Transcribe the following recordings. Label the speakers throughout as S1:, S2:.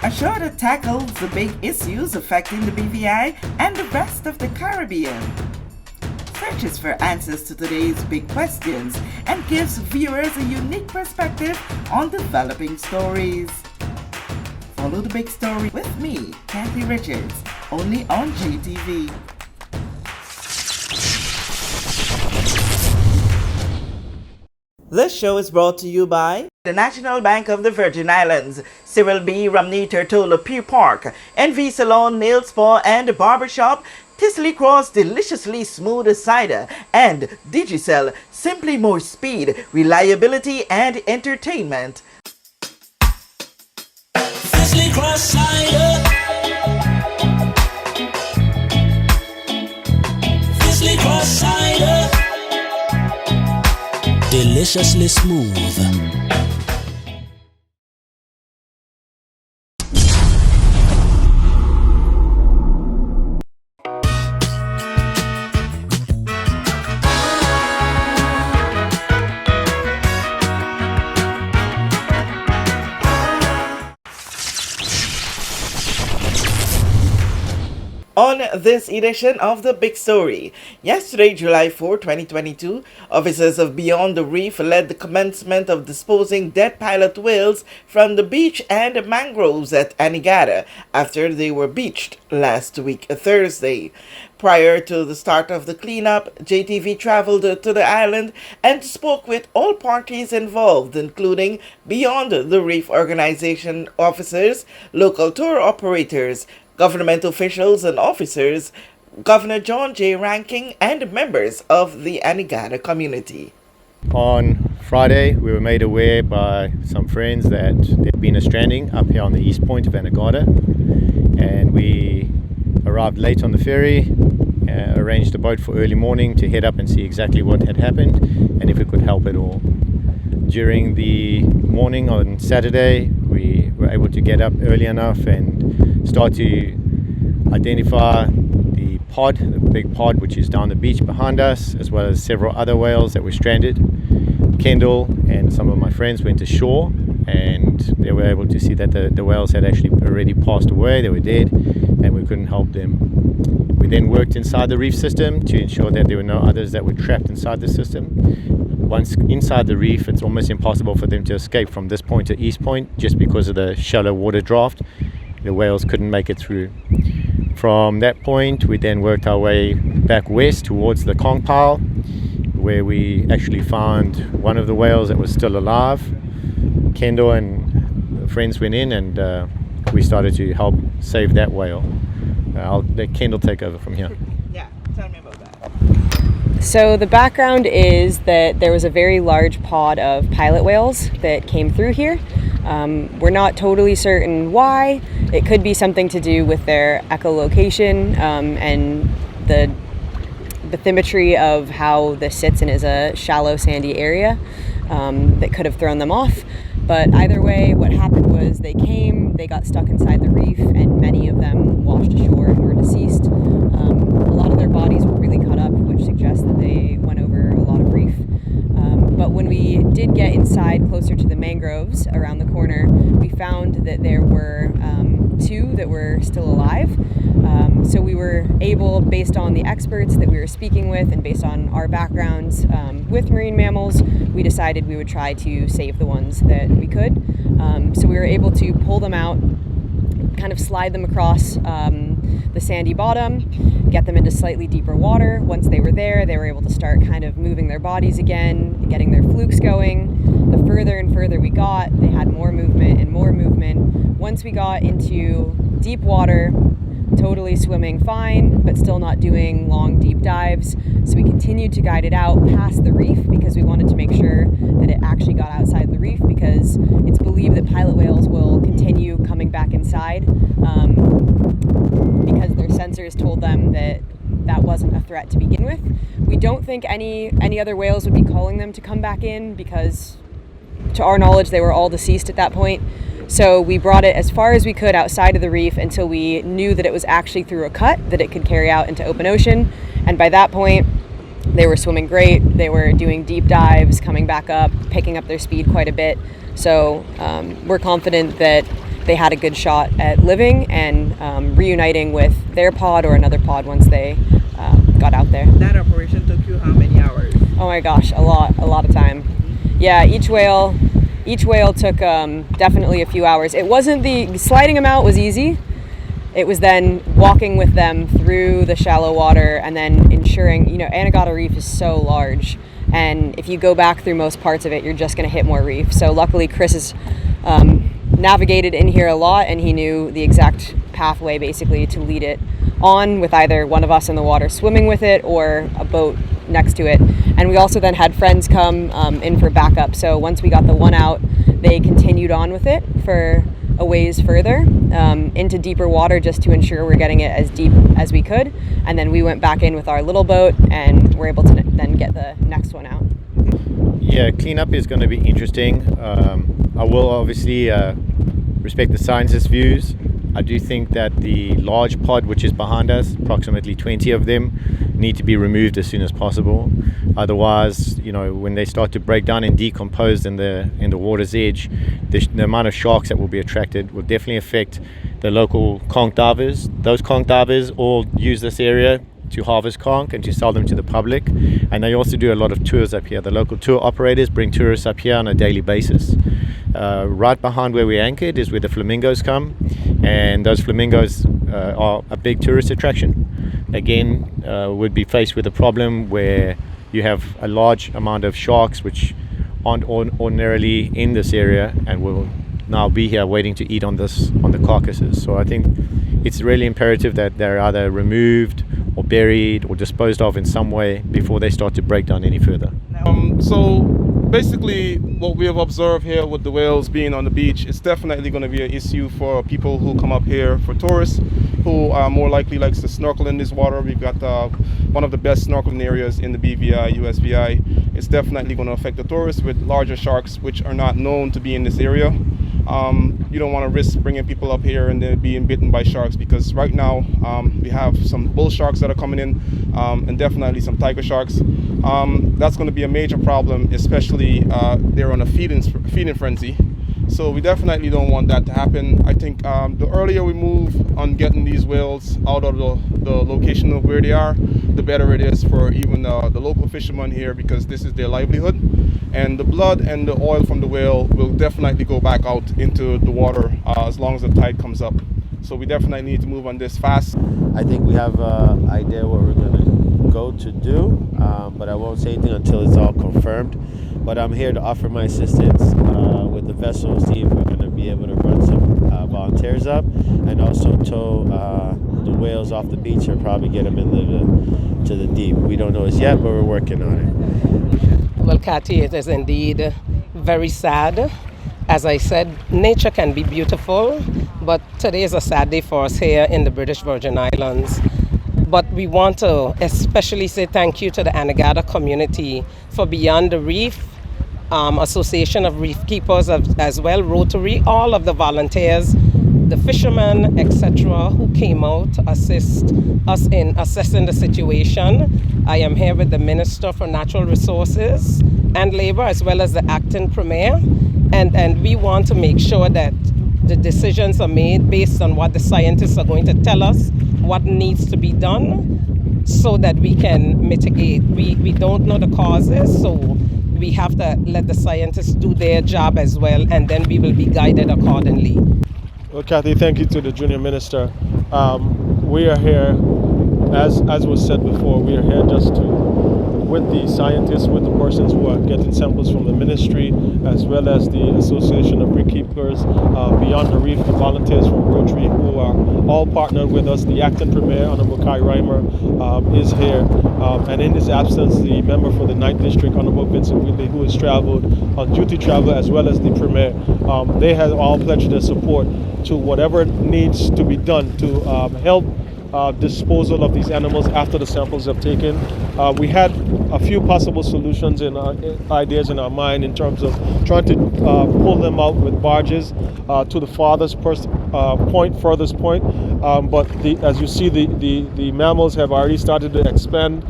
S1: A show that tackles the big issues affecting the BVI and the rest of the Caribbean. Searches for answers to today's big questions and gives viewers a unique perspective on developing stories. Follow the big story with me, Kathy Richards, only on GTV. This show is brought to you by the National Bank of the Virgin Islands, Cyril B. Romney Turtola Pier Park, NV Salon, Nail Spa and Barbershop, Tisley Cross Deliciously Smooth Cider, and Digicel, simply more speed, reliability and entertainment.
S2: Tisley Cross Cider. Tisley Cross Cider. Deliciously smooth.
S1: On this edition of The Big Story, yesterday, July 4, 2022, officers of Beyond the Reef led the commencement of disposing dead pilot whales from the beach and mangroves at Anegada after they were beached last week, Thursday. Prior to the start of the cleanup, JTV traveled to the island and spoke with all parties involved, including Beyond the Reef organization officers, local tour operators, government officials and officers, Governor John J. Ranking, and members of the Anegada community.
S3: On Friday, we were made aware by some friends that there had been a stranding up here on the east point of Anegada, and we arrived late on the ferry, arranged a boat for early morning to head up and see exactly what had happened and if we could help at all. During the morning on Saturday, we were able to get up early enough and start to identify the pod, the big pod which is down the beach behind us, as well as several other whales that were stranded. Kendall and some of my friends went ashore and they were able to see that the whales had actually already passed away, they were dead, and we couldn't help them. We then worked inside the reef system to ensure that there were no others that were trapped inside the system. Once inside the reef, it's almost impossible for them to escape from this point to East Point just because of the shallow water draft. The whales couldn't make it through. From that point, we then worked our way back west towards the conch pile, where we actually found one of the whales that was still alive. Kendall and friends went in and we started to help save that whale. I'll let Kendall take over from here.
S1: Yeah, tell me about that.
S4: So the background is that there was a very large pod of pilot whales that came through here. We're not totally certain why. It could be something to do with their echolocation and the bathymetry of how this sits and is a shallow sandy area that could have thrown them off. But either way, what happened was they came, they got stuck inside the reef, and many of them washed ashore and were deceased. A lot of their bodies were really cut up, which suggests that they went over a lot of reef. But when we did get inside closer to the mangroves around the corner, we found that there were two that were still alive. So we were able, based on the experts that we were speaking with and based on our backgrounds with marine mammals, we decided we would try to save the ones that we could. So we were able to pull them out, kind of slide them across the sandy bottom, get them into slightly deeper water. Once they were there, they were able to start kind of moving their bodies again, getting their flukes going. The further and further we got, they had more movement and more movement. Once we got into deep water, totally swimming fine, but still not doing long, deep dives. So we continued to guide it out past the reef because we wanted to make sure that it actually got outside the reef, because it's believed that pilot whales will continue coming back inside because their sensors told them that that wasn't a threat to begin with. We don't think any other whales would be calling them to come back in because, to our knowledge, they were all deceased at that point. So we brought it as far as we could outside of the reef until we knew that it was actually through a cut that it could carry out into open ocean. And by that point, they were swimming great. They were doing deep dives, coming back up, picking up their speed quite a bit. So we're confident that they had a good shot at living and reuniting with their pod or another pod once they got out there.
S1: That operation took you how many hours?
S4: Oh my gosh, a lot of time. Yeah, each whale took definitely a few hours. It wasn't sliding them out was easy. It was then walking with them through the shallow water and then ensuring, Anegada Reef is so large, and if you go back through most parts of it, you're just going to hit more reef. So luckily Chris has navigated in here a lot, and he knew the exact pathway basically to lead it on, with either one of us in the water swimming with it or a boat next to it. And we also then had friends come in for backup. So once we got the one out, they continued on with it for a ways further into deeper water, just to ensure we're getting it as deep as we could. And then we went back in with our little boat and were able to then get the next one out.
S3: Yeah, cleanup is going to be interesting. I will obviously respect the scientists' views. I do think that the large pod which is behind us, approximately 20 of them, need to be removed as soon as possible. Otherwise, when they start to break down and decompose in the water's edge, the amount of sharks that will be attracted will definitely affect the local conch divers. Those conch divers all use this area to harvest conch and to sell them to the public, and they also do a lot of tours up here. The local tour operators bring tourists up here on a daily basis. Right behind where we anchored is where the flamingos come, and those flamingos are a big tourist attraction. Again, would be faced with a problem where you have a large amount of sharks which aren't ordinarily in this area and will now be here waiting to eat on the carcasses. So I think it's really imperative that they're either removed or buried or disposed of in some way before they start to break down any further.
S5: So basically what we have observed here with the whales being on the beach, it's definitely going to be an issue for people who come up here, for tourists who are more likely likes to snorkel in this water. We've got one of the best snorkeling areas in the BVI, USVI. It's definitely going to affect the tourists with larger sharks which are not known to be in this area. You don't want to risk bringing people up here and they're being bitten by sharks, because right now we have some bull sharks that are coming in and definitely some tiger sharks. That's going to be a major problem, especially they're on a feeding frenzy. So we definitely don't want that to happen. I think the earlier we move on getting these whales out of the location of where they are, the better it is for even the local fishermen here, because this is their livelihood. And the blood and the oil from the whale will definitely go back out into the water as long as the tide comes up. So we definitely need to move on this fast.
S6: I think we have an idea what we're going to go to do, but I won't say anything until it's all confirmed. But I'm here to offer my assistance with the vessel, see if we're going to be able to run some volunteers up and also tow the whales off the beach or probably get them into the deep. We don't know as yet, but we're working on it.
S7: Well, Kathy, it is indeed very sad. As I said, nature can be beautiful, but today is a sad day for us here in the British Virgin Islands. But we want to especially say thank you to the Anegada community for Beyond the Reef, Association of Reef Keepers as well, Rotary, all of the volunteers, the fishermen, etc., who came out to assist us in assessing the situation. I am here with the Minister for Natural Resources and Labour, as well as the acting Premier, and we want to make sure that the decisions are made based on what the scientists are going to tell us, what needs to be done, so that we can mitigate. We don't know the causes, so we have to let the scientists do their job as well, and then we will be guided accordingly.
S8: Well, Kathy, thank you to the Junior Minister. We are here, as was said before, we are here just with the scientists, with the persons who are getting samples from the ministry, as well as the Association of Beekeepers, Beyond the Reef, the volunteers from Rotary, who are all partnered with us. The acting Premier, Honorable Kai Reimer, is here. And in his absence, the member for the 9th District, Honorable Vincent Whitley, who has traveled on duty travel, as well as the Premier. They have all pledged their support to whatever needs to be done to help disposal of these animals after the samples have taken. We had a few possible solutions and ideas in our mind in terms of trying to pull them out with barges to the furthest point. But as you see, the mammals have already started to expand,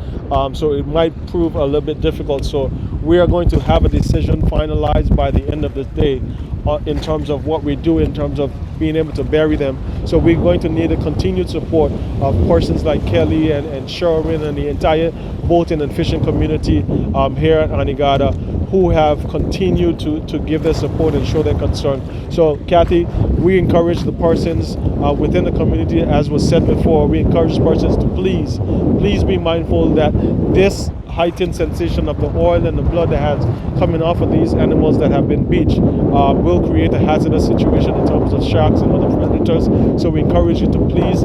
S8: so it might prove a little bit difficult. So we are going to have a decision finalized by the end of the day in terms of what we do in terms of being able to bury them. So we're going to need a continued support of persons like Kelly and Sherwin and the entire boating and fishing community here at Anegada, who have continued to give their support and show their concern. So Kathy, we encourage the persons within the community, as was said before, we encourage persons to please be mindful that this heightened sensation of the oil and the blood that has coming off of these animals that have been beached will create a hazardous situation in terms of sharks and other predators. So we encourage you to please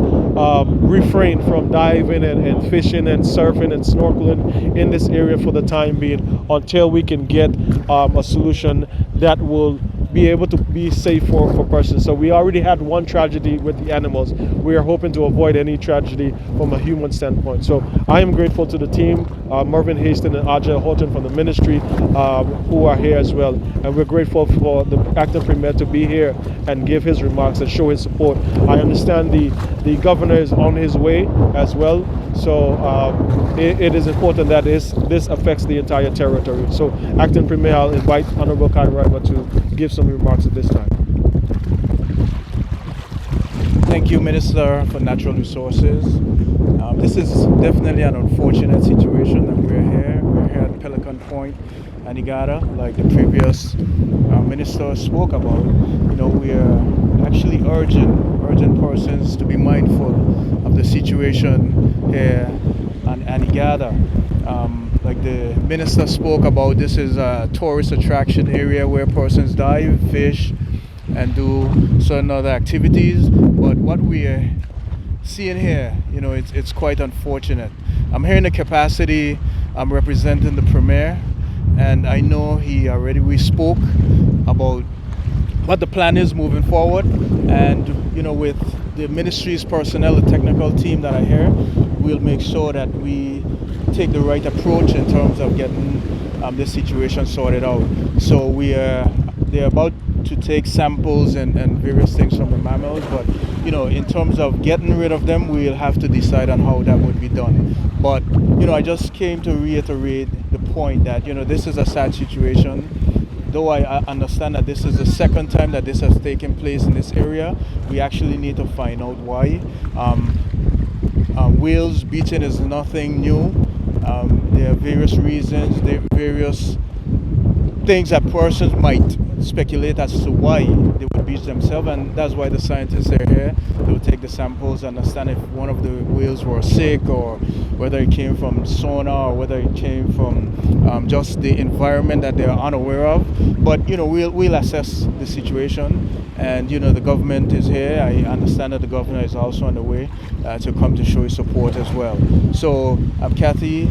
S8: refrain from diving and fishing and surfing and snorkeling in this area for the time being until we can get a solution that will be able to be safe for persons. So we already had one tragedy with the animals. We are hoping to avoid any tragedy from a human standpoint. So I am grateful to the team, Mervyn Haston and Ajay Horton from the ministry, who are here as well. And we're grateful for the acting premier to be here and give his remarks and show his support. I understand the governor is on his way as well. So it is important that this affects the entire territory. So acting premier, I'll invite Honorable Kairaiwa to give some remarks at this time.
S9: Thank you, Minister for Natural Resources. This is definitely an unfortunate situation that we're here. We're here at Pelican Point, Anegada, like the previous minister spoke about. You know, we are actually urging persons to be mindful of the situation here on Anegada. Like the minister spoke about, this is a tourist attraction area where persons dive, fish, and do certain other activities. But what we are seeing here, you know, it's quite unfortunate. I'm here in the capacity, I'm representing the Premier, and I know we spoke about what the plan is moving forward, and you know, with the ministry's personnel, the technical team that are here, we'll make sure that we take the right approach in terms of getting this situation sorted out. So they're about to take samples and various things from the mammals, but you know, in terms of getting rid of them, we'll have to decide on how that would be done. But you know, I just came to reiterate the point that, you know, this is a sad situation. Though I understand that this is the second time that this has taken place in this area, we actually need to find out why. Whales beaching is nothing new. There are various reasons, there are various things that persons might speculate as to why they would beach themselves, and that's why the scientists are here. They will take the samples, understand if one of the whales were sick, or whether it came from sonar, or whether it came from just the environment that they are unaware of. But you know, we'll assess the situation, and you know, the government is here. I understand that the governor is also on the way to come to show his support as well. So Kathy,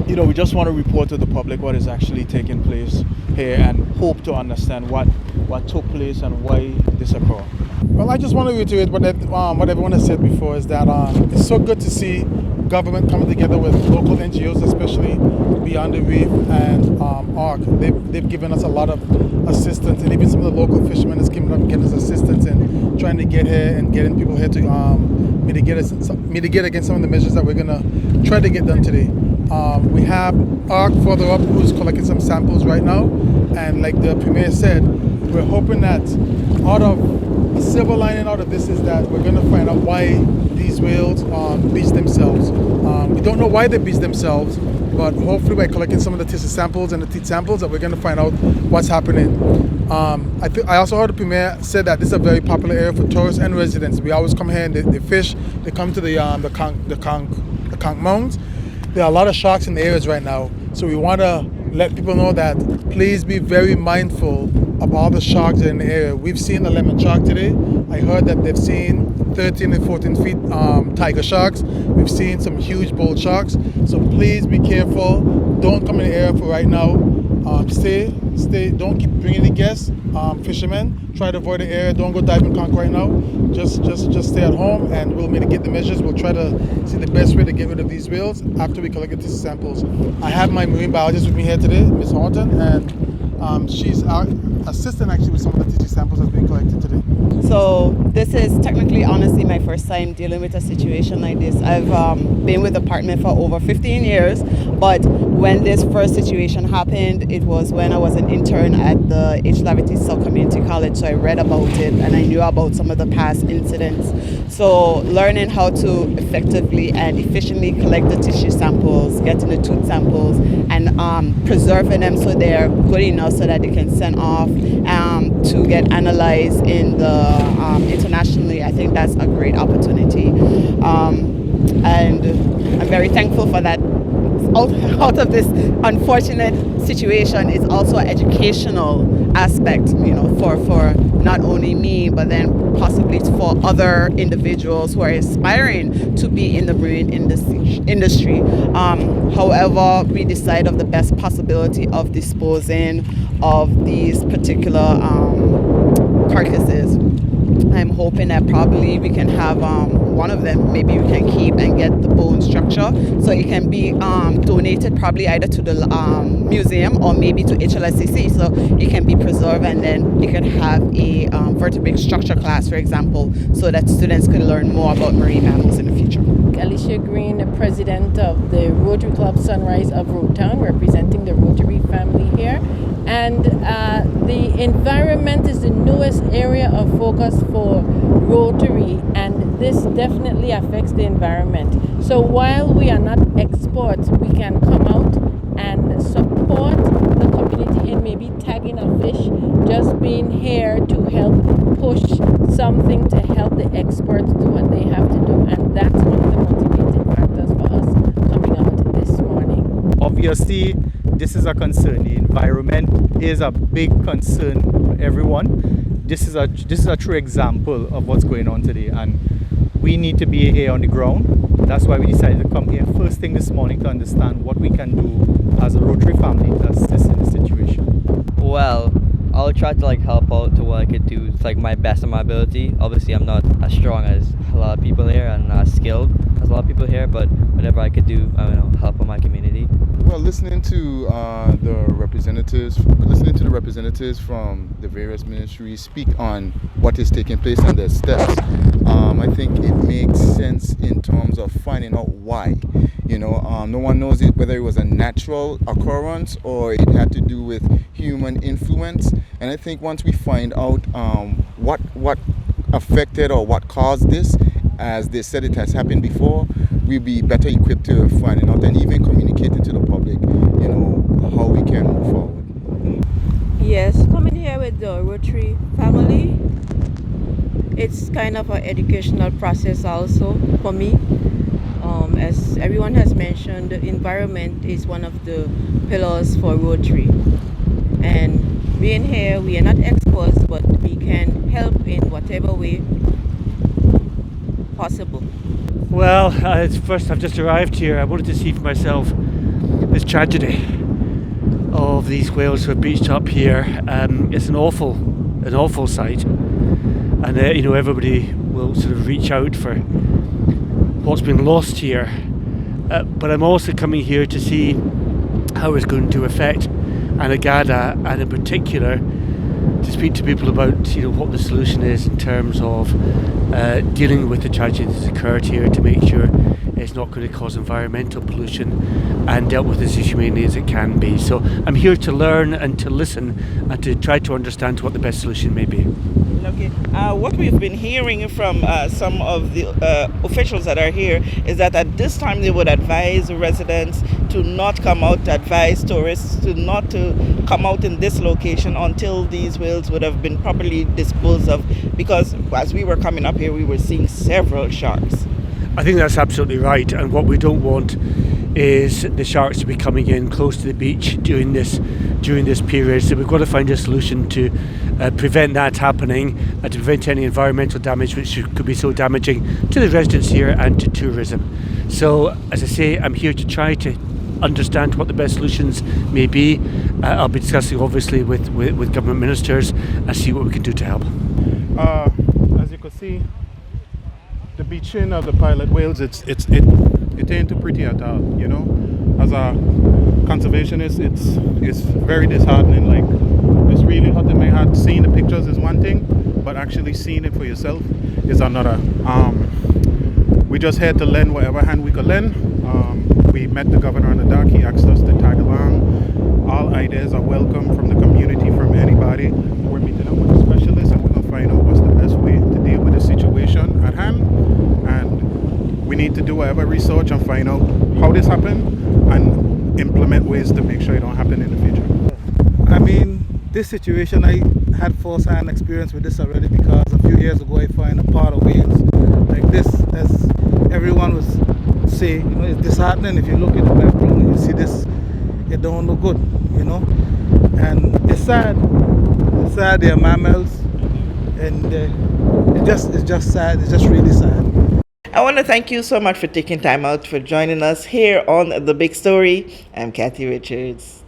S9: you know, we just want to report to the public what is actually taking place here, and hope to understand what took place and why this occurred.
S10: Well, I just want to reiterate what everyone has said before, is that it's so good to see government coming together with local NGOs, especially Beyond the Reef and ARC. They've given us a lot of assistance, and even some of the local fishermen has come up and given us assistance in trying to get here and getting people here to mitigate against some of the measures that we're going to try to get done today. We have ARC further up who's collecting some samples right now, and like the Premier said, we're hoping that a silver lining out of this is that we're going to find out why these whales beach themselves. We don't know why they beach themselves, but hopefully by collecting some of the tissue samples and the teeth samples that we're going to find out what's happening. I also heard the Premier said that this is a very popular area for tourists and residents. We always come here and they fish. They come to the conch mounds. There are a lot of sharks in the areas right now, so we want to let people know that please be very mindful of all the sharks in the area. We've seen a lemon shark today. I heard that they've seen 13 and 14 feet tiger sharks. We've seen some huge bull sharks. So please be careful. Don't come in the area for right now. Stay. Don't keep bringing the guests. Fishermen, try to avoid the area. Don't go diving conch right now. Just stay at home, and we'll mitigate the measures. We'll try to see the best way to get rid of these whales after we collect the tissue samples. I have my marine biologist with me here today, Ms. Horton, and she's our assistant actually with some of the tissue samples that's being collected today.
S11: So this is technically, honestly, my first time dealing with a situation like this. I've been with the department for over 15 years. But when this first situation happened, it was when I was an intern at the H. Lavity South Community College, so I read about it and I knew about some of the past incidents. So learning how to effectively and efficiently collect the tissue samples, getting the tooth samples, and preserving them so they're good enough so that they can send off to get analyzed in the internationally, I think that's a great opportunity. And I'm very thankful for that. Out of this unfortunate situation is also an educational aspect, for not only me, but then possibly for other individuals who are aspiring to be in the marine industry. However, we decide of the best possibility of disposing of these particular carcasses. I'm hoping that probably we can have one of them, maybe we can keep and get the bone structure so it can be donated probably either to the museum or maybe to HLSCC so it can be preserved, and then it can have a vertebrate structure class, for example, so that students can learn more about marine mammals in the future.
S12: Alicia Green, the president of the Rotary Club Sunrise of Rotown, representing the Rotary family here. And the environment is the newest area of focus for Rotary, and this definitely affects the environment. So while we are not experts, we can come out and support the community in maybe tagging a fish, just being here to help push something to help the experts do what they have to do, and that's one of the motivating factors for us coming out this morning.
S13: Obviously, this is a concern. The environment is a big concern for everyone. This is a true example of what's going on today, and we need to be here on the ground. That's why we decided to come here first thing this morning to understand what we can do as a Rotary family to assist in this situation.
S14: Well, I'll try to help out to what I could do to my best of my ability. Obviously, I'm not as strong as a lot of people here and not as skilled as a lot of people here, but whatever I could do, help out my community.
S15: Well, listening to the representatives from the various ministries speak on what is taking place and their steps, I think it makes sense in terms of finding out why. No one knows whether it was a natural occurrence or it had to do with human influence. And I think once we find out what affected or what caused this, as they said it has happened before, we'll be better equipped to finding out and even communicating to the public, how we can move forward.
S16: Yes, coming here with the Rotary family, it's kind of an educational process also for me. As everyone has mentioned, the environment is one of the pillars for Rotary. And being here, we are not experts, but we can help in whatever way possible.
S17: Well, first I've just arrived here. I wanted to see for myself this tragedy of these whales who are beached up here. It's an awful sight, and everybody will sort of reach out for what's been lost here. But I'm also coming here to see how it's going to affect Anegada, and in particular to speak to people about what the solution is in terms of dealing with the tragedy that's occurred here, to make sure it's not going to cause environmental pollution, and dealt with as humanely as it can be. So I'm here to learn and to listen and to try to understand what the best solution may be.
S1: Okay. What we've been hearing from some of the officials that are here is that at this time they would advise residents to not come out, to advise tourists not to come out in this location until these whales would have been properly disposed of, because as we were coming up here we were seeing several sharks.
S17: I think that's absolutely right, and what we don't want is the sharks to be coming in close to the beach during this period. So we've got to find a solution to prevent that happening and to prevent any environmental damage which could be so damaging to the residents here and to tourism. So as I say, I'm here to try to understand what the best solutions may be. I'll be discussing obviously with government ministers and see what we can do to help.
S8: As you can see, the beaching of the pilot whales, it ain't too pretty at all, As a conservationist, it's very disheartening. It's really hot in my heart. Seeing the pictures is one thing, but actually seeing it for yourself is another.
S18: we just had to lend whatever hand we could lend. We met the governor on the dock. He asked us to tag along. All ideas are welcome from the community, from anybody. We're meeting up with the specialists and we're going to find out what's the best way to deal with the situation at hand. And we need to do whatever research and find out how this happened and implement ways to make sure it don't happen in the future.
S19: I mean, this situation, I had first-hand experience with this already, because a few years ago I found a part of Wales like this, as everyone was saying, you know, it's disheartening. If you look at the background and you see this, it don't look good, you know. And it's sad. It's sad. They are mammals, and it's just sad. It's just really sad.
S1: I want to thank you so much for taking time out for joining us here on The Big Story. I'm Kathy Richards.